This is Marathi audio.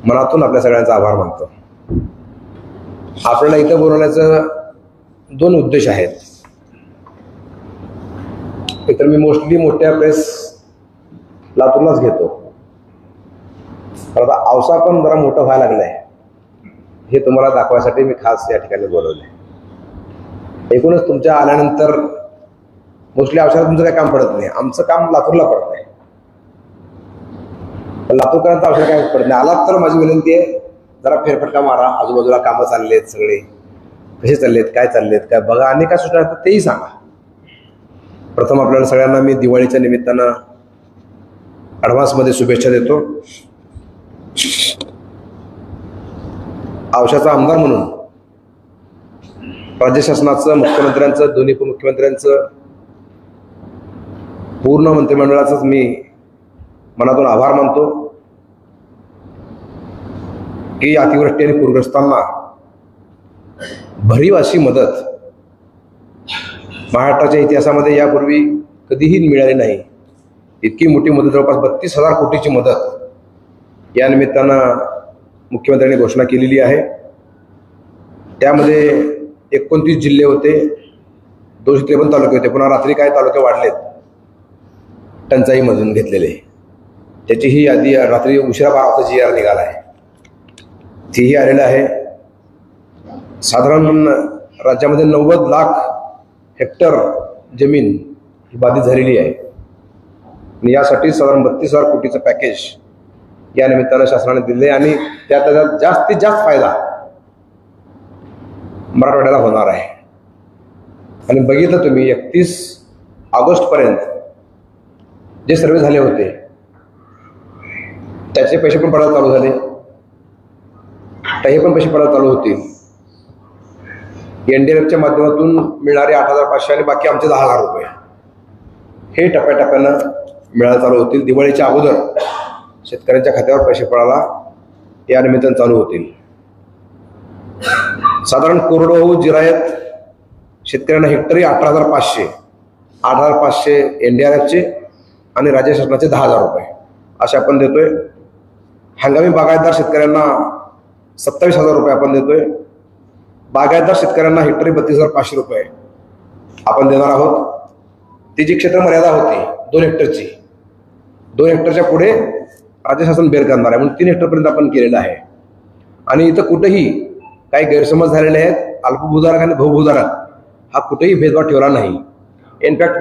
मनातून आपल्या सगळ्यांचा आभार मानतो। आपल्याला इथं बोलवण्याचं दोन उद्देश आहेत। एकतर मी मोस्टली मोठ्या प्रेस लातूरलाच घेतो, आता औसा पण जरा मोठं व्हायला लागलंय, हे तुम्हाला दाखवायसाठी मी खास या ठिकाणी बोलवलंय। एकूणच तुमच्या आल्यानंतर मोस्टली औषधात तुमचं काही काम पडत नाही, आमचं काम लातूरला पडत नाही। लातूरकरांचं औषध काय पडत नाही। आलात तर माझी विनंती आहे, जरा फेरफटका मारा, आजूबाजूला कामं चाललेत, सगळे कसे चाललेत, काय बघा, आणि काय सूचना असतात तेही सांगा। प्रथम आपल्याला सगळ्यांना मी दिवाळीच्या निमित्तानं ॲडव्हान्समध्ये शुभेच्छा देतो। औषधाचा आमदार म्हणून राज्य शासनाचं, मुख्यमंत्र्यांचं, दोन्ही उपमुख्यमंत्र्यांचं, पूर्ण मंत्रिमंडळाचंच मी मनातून आभार मानतो की अतिवृष्टी आणि पूरग्रस्तांना भरीव अशी मदत महाराष्ट्राच्या इतिहासामध्ये यापूर्वी कधीही मिळाली नाही। इतकी मोठी मदत, जवळपास 32,000 कोटीची मदत या निमित्तानं मुख्यमंत्र्यांनी घोषणा केलेली आहे। त्यामध्ये 29 जिल्हे होते, 253 तालुके होते, पुन्हा रात्री काय तालुके वाढलेत टंचाईमधून घेतलेले, त्याची ही यादी रात्री उशिरा 12 वाजता GR निघाला आहे, तीही आलेलं आहे। साधारण राज्यामध्ये 90 लाख हेक्टर जमीन ही बाधित झालेली आहे आणि यासाठी साधारण 32,000 कोटीचं पॅकेज या निमित्तानं शासनाने दिले आणि त्यात जास्तीत जास्त फायदा मराठवाड्याला होणार आहे। आणि बघितलं तुम्ही 31 ऑगस्टपर्यंत जे सर्वे झाले होते त्याचे पैसे पण पडायला चालू झाले, हे पण पैसे पडायला चालू होतील। NDRFच्या माध्यमातून मिळणारे 8,500 आणि बाकी आमचे 10,000 रुपये हे टप्प्याटप्प्यानं मिळायला चालू होतील। दिवाळीच्या अगोदर शेतकऱ्यांच्या खात्यावर पैसे पडायला या निमित्तानं चालू होतील। साधारण कोरडवाहू जिरायत शेतकऱ्यांना हेक्टरी 18,500 NDRFचे आणि राज्य शासनाचे 10,000 रुपये असे आपण देतोय। हंगामी बागायतदार शेतकऱ्यांना 27,000 रुपये आपण देतोय। बागायतदार शेतकऱ्यांना हेक्टरी 32,500 रुपये आपण देणार आहोत। ती जी क्षेत्र मर्यादा होती 2 हेक्टरची, 2 हेक्टरच्या पुढे राज्य शासन बेर करणार आहे, म्हणून 3 हेक्टरपर्यंत आपण केलेलं आहे। आणि इथं कुठेही काही गैरसमज झालेले आहेत, अल्पभूधारक आणि बहुभूधारक हा कुठेही भेदभाव ठेवला नाही। इनफॅक्ट